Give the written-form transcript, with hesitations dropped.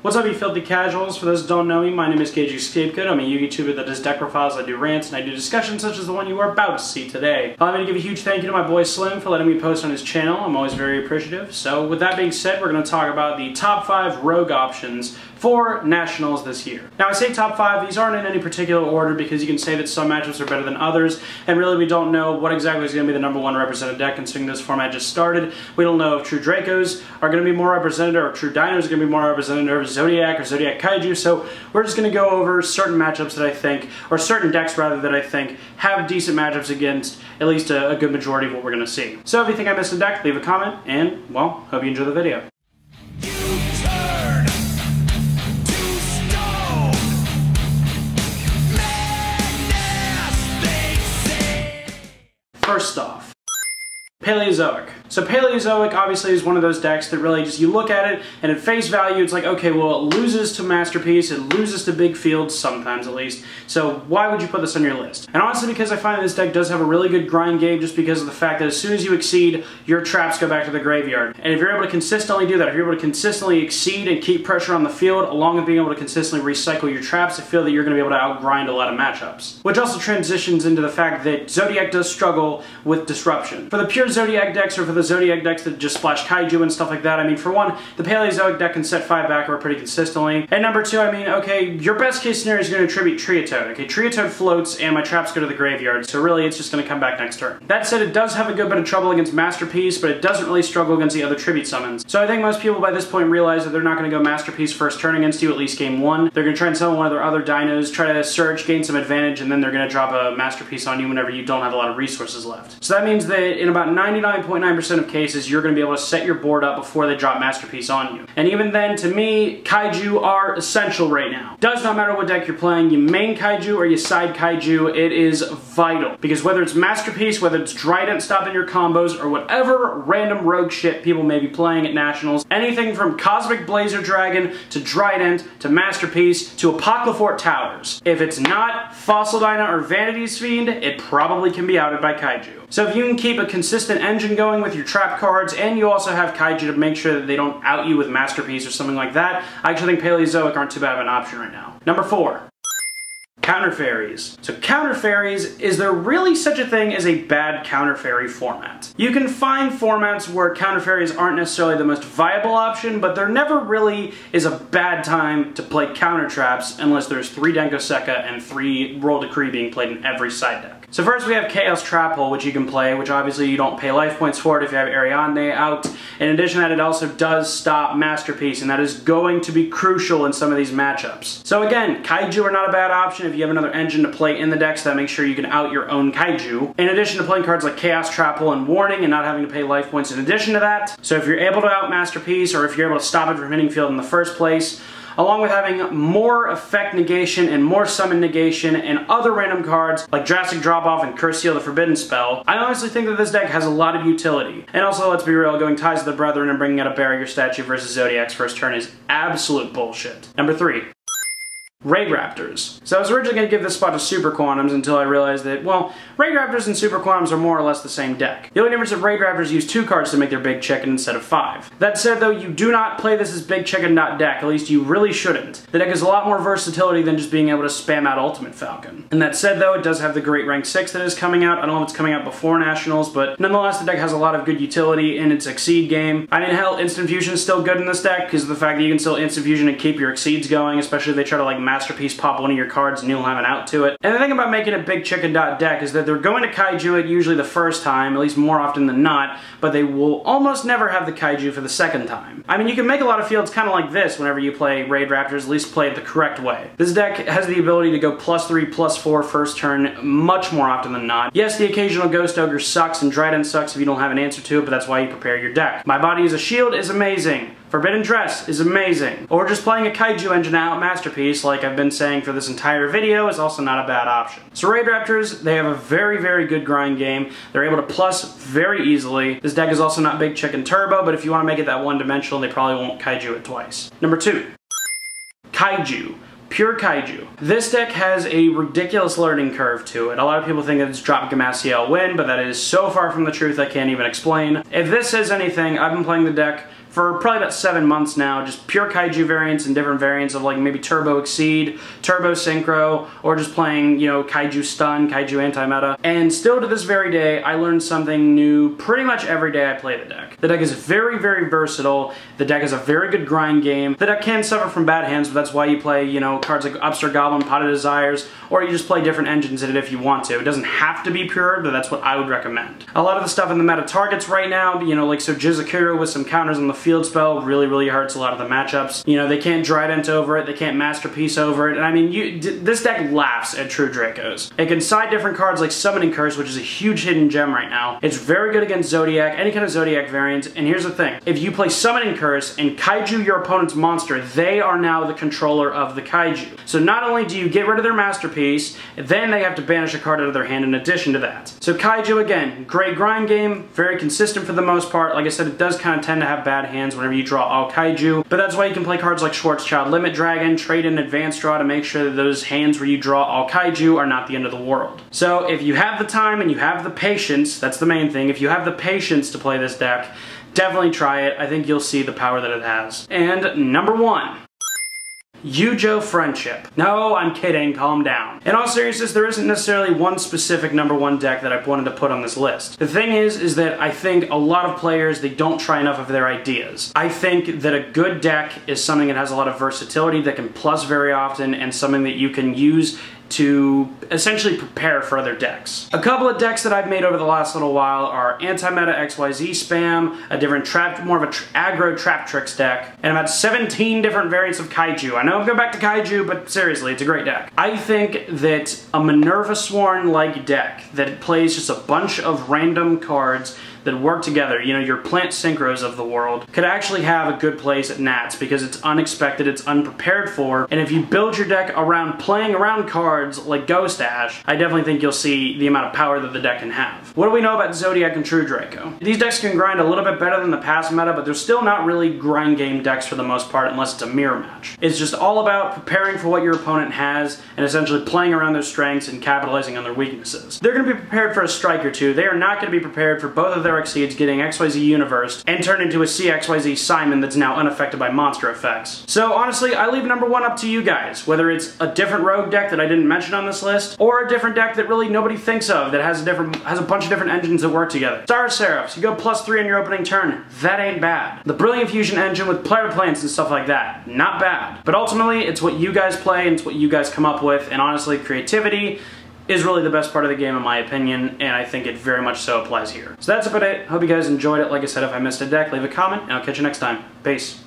What's up, you filthy casuals? For those who don't know me, my name is GagexScapegoat. I'm a YouTuber that does deck profiles, I do rants, and I do discussions such as the one you are about to see today. I'm going to give a huge thank you to my boy Slim for letting me post on his channel. I'm always very appreciative. So with that being said, we're going to talk about the top 5 rogue options for Nationals this year. Now I say top 5, these aren't in any particular order because you can say that some matchups are better than others, and really we don't know what exactly is going to be the #1 represented deck considering this format just started. We don't know if True Dracos are going to be more represented or True Dinos are going to be more represented or Zodiac or Zodiac Kaiju, so we're just going to go over certain matchups that I think, or certain decks rather, that I think have decent matchups against at least a good majority of what we're going to see. So if you think I missed a deck, leave a comment, and well, hope you enjoy the video. First off, Paleozoic. So Paleozoic obviously is one of those decks that really just, you look at it and at face value it's like, okay, well it loses to Masterpiece, it loses to Big Fields, sometimes at least, so why would you put this on your list? And honestly, because I find that this deck does have a really good grind game just because of the fact that as soon as you exceed, your traps go back to the graveyard. And if you're able to consistently do that, if you're able to consistently exceed and keep pressure on the field, along with being able to consistently recycle your traps, I feel that you're going to be able to outgrind a lot of matchups. Which also transitions into the fact that Zodiac does struggle with disruption. For the pure Zodiac decks, or for the Zodiac decks that just splash Kaiju and stuff like that, I mean, for one, the Paleozoic deck can set 5 back or pretty consistently. And number 2, I mean, okay, your best case scenario is going to tribute Triatoad. Okay, Triatoad floats and my traps go to the graveyard, so really it's just going to come back next turn. That said, it does have a good bit of trouble against Masterpiece, but it doesn't really struggle against the other tribute summons. So I think most people by this point realize that they're not going to go Masterpiece first turn against you, at least game 1. They're going to try and summon one of their other dinos, try to search, gain some advantage, and then they're going to drop a Masterpiece on you whenever you don't have a lot of resources left. So that means that in about 99.9% of cases, you're going to be able to set your board up before they drop Masterpiece on you. And even then, to me, Kaiju are essential right now. Does not matter what deck you're playing, you main Kaiju or you side Kaiju, it is vital. Because whether it's Masterpiece, whether it's Trident stopping your combos, or whatever random rogue shit people may be playing at Nationals, anything from Cosmic Blazer Dragon to Trident to Masterpiece to Apocalyphort Towers, if it's not Fossil Dyna or Vanity's Fiend, it probably can be outed by Kaiju. So if you can keep a consistent engine going with your trap cards, and you also have Kaiju to make sure that they don't out you with Masterpiece or something like that, I actually think Paleozoic aren't too bad of an option right now. Number 4. Counter Fairies. So Counter Fairies, is there really such a thing as a bad Counter Fairy format? You can find formats where Counter Fairies aren't necessarily the most viable option, but there never really is a bad time to play Counter Traps unless there's 3 Denkoseka and 3 Roll Decree being played in every side deck. So first we have Chaos Trap Hole, which you can play, which obviously you don't pay life points for it if you have Ariadne out. In addition to that, it also does stop Masterpiece, and that is going to be crucial in some of these matchups. So again, Kaiju are not a bad option if you have another engine to play in the deck, so that makes sure you can out your own Kaiju. In addition to playing cards like Chaos Trap Hole and Warning and not having to pay life points in addition to that. So if you're able to out Masterpiece, or if you're able to stop it from hitting field in the first place, along with having more effect negation and more summon negation and other random cards like Drastic Drop-Off and Curse Seal the Forbidden Spell, I honestly think that this deck has a lot of utility. And also, let's be real, going Ties of the Brethren and bringing out a Barrier statue versus Zodiac's first turn is absolute bullshit. Number 3. Raid Rafters. So I was originally going to give this spot to Super Quantums until I realized that, well, Raid Rafters and Super Quantums are more or less the same deck. The only difference is Raid Rafters use 2 cards to make their big chicken instead of 5. That said though, you do not play this as big chicken not deck, at least you really shouldn't. The deck has a lot more versatility than just being able to spam out Ultimate Falcon. And that said though, it does have the great rank 6 that is coming out. I don't know if it's coming out before Nationals, but nonetheless the deck has a lot of good utility in its Exceed game. I mean hell, Instant Fusion is still good in this deck because of the fact that you can still Instant Fusion and keep your Exceeds going, especially if they try to like Masterpiece pop one of your cards and you'll have an out to it. And the thing about making a big chicken dot deck is that they're going to Kaiju it usually the first time, at least more often than not, but they will almost never have the Kaiju for the second time. I mean, you can make a lot of fields kind of like this whenever you play Raid Raptors, at least play it the correct way. This deck has the ability to go +3, +4 first turn much more often than not. Yes, the occasional Ghost Ogre sucks and Trident sucks if you don't have an answer to it, but that's why you prepare your deck. My Body as a Shield is amazing. Forbidden Dress is amazing. Or just playing a Kaiju engine out Masterpiece, like I've been saying for this entire video, is also not a bad option. So Raid Raptors, they have a very, very good grind game. They're able to plus very easily. This deck is also not Big Chicken Turbo, but if you want to make it that one-dimensional, they probably won't Kaiju it twice. Number 2. Kaiju. Pure Kaiju. This deck has a ridiculous learning curve to it. A lot of people think that it's drop Gamasiel win, but that is so far from the truth I can't even explain. If this says anything, I've been playing the deck for probably about 7 months now, just pure Kaiju variants and different variants of like maybe Turbo Exceed, Turbo Synchro, or just playing, you know, Kaiju Stun, Kaiju Anti-Meta. And still to this very day, I learn something new pretty much every day I play the deck. The deck is very, very versatile. The deck is a very good grind game. The deck can suffer from bad hands, but that's why you play, you know, cards like Upstart Goblin, Pot of Desires, or you just play different engines in it if you want to. It doesn't have to be pure, but that's what I would recommend. A lot of the stuff in the meta targets right now, you know, like so Jizakura with some counters on the field spell really, really hurts a lot of the matchups. You know, they can't Dryden over it, they can't Masterpiece over it, and I mean, this deck laughs at true Dracos. It can side different cards like Summoning Curse, which is a huge hidden gem right now. It's very good against Zodiac, any kind of Zodiac variant, and here's the thing. If you play Summoning Curse and Kaiju your opponent's monster, they are now the controller of the Kaiju. So not only do you get rid of their Masterpiece, then they have to banish a card out of their hand in addition to that. So Kaiju, again, great grind game, very consistent for the most part. Like I said, it does kind of tend to have bad hands whenever you draw all Kaiju, but that's why you can play cards like Schwarzschild Limit Dragon, trade in Advanced Draw to make sure that those hands where you draw all Kaiju are not the end of the world. So if you have the time and you have the patience, that's the main thing, if you have the patience to play this deck, definitely try it. I think you'll see the power that it has. And number 1. Yu-Gi-Oh! Friendship. No, I'm kidding, calm down. In all seriousness, there isn't necessarily one specific number 1 deck that I wanted to put on this list. The thing is that I think a lot of players, they don't try enough of their ideas. I think that a good deck is something that has a lot of versatility, that can plus very often, and something that you can use to essentially prepare for other decks. A couple of decks that I've made over the last little while are Anti-Meta XYZ Spam, a different trap, more of an aggro trap tricks deck, and about 17 different variants of Kaiju. I know I'm going back to Kaiju, but seriously, it's a great deck. I think that a Minerva Sworn-like deck that plays just a bunch of random cards that work together, you know, your Plant Synchros of the world, could actually have a good place at Nats because it's unexpected, it's unprepared for, and if you build your deck around playing around cards like Ghost Ash, I definitely think you'll see the amount of power that the deck can have. What do we know about Zodiac and True Draco? These decks can grind a little bit better than the past meta, but they're still not really grind game decks for the most part unless it's a mirror match. It's just all about preparing for what your opponent has and essentially playing around their strengths and capitalizing on their weaknesses. They're going to be prepared for a strike or two. They are not going to be prepared for both of their Exceeds getting XYZ Universed and turned into a CXYZ Simon that's now unaffected by monster effects. So honestly, I leave number 1 up to you guys, whether it's a different rogue deck that I didn't mention on this list, or a different deck that really nobody thinks of that has a bunch of different engines that work together. Star Seraphs, you go +3 on your opening turn, that ain't bad. The Brilliant Fusion engine with player plants and stuff like that, not bad. But ultimately, it's what you guys play and it's what you guys come up with, and honestly, creativity is really the best part of the game in my opinion, and I think it very much so applies here. So that's about it. Hope you guys enjoyed it. Like I said, if I missed a deck, leave a comment, and I'll catch you next time. Peace.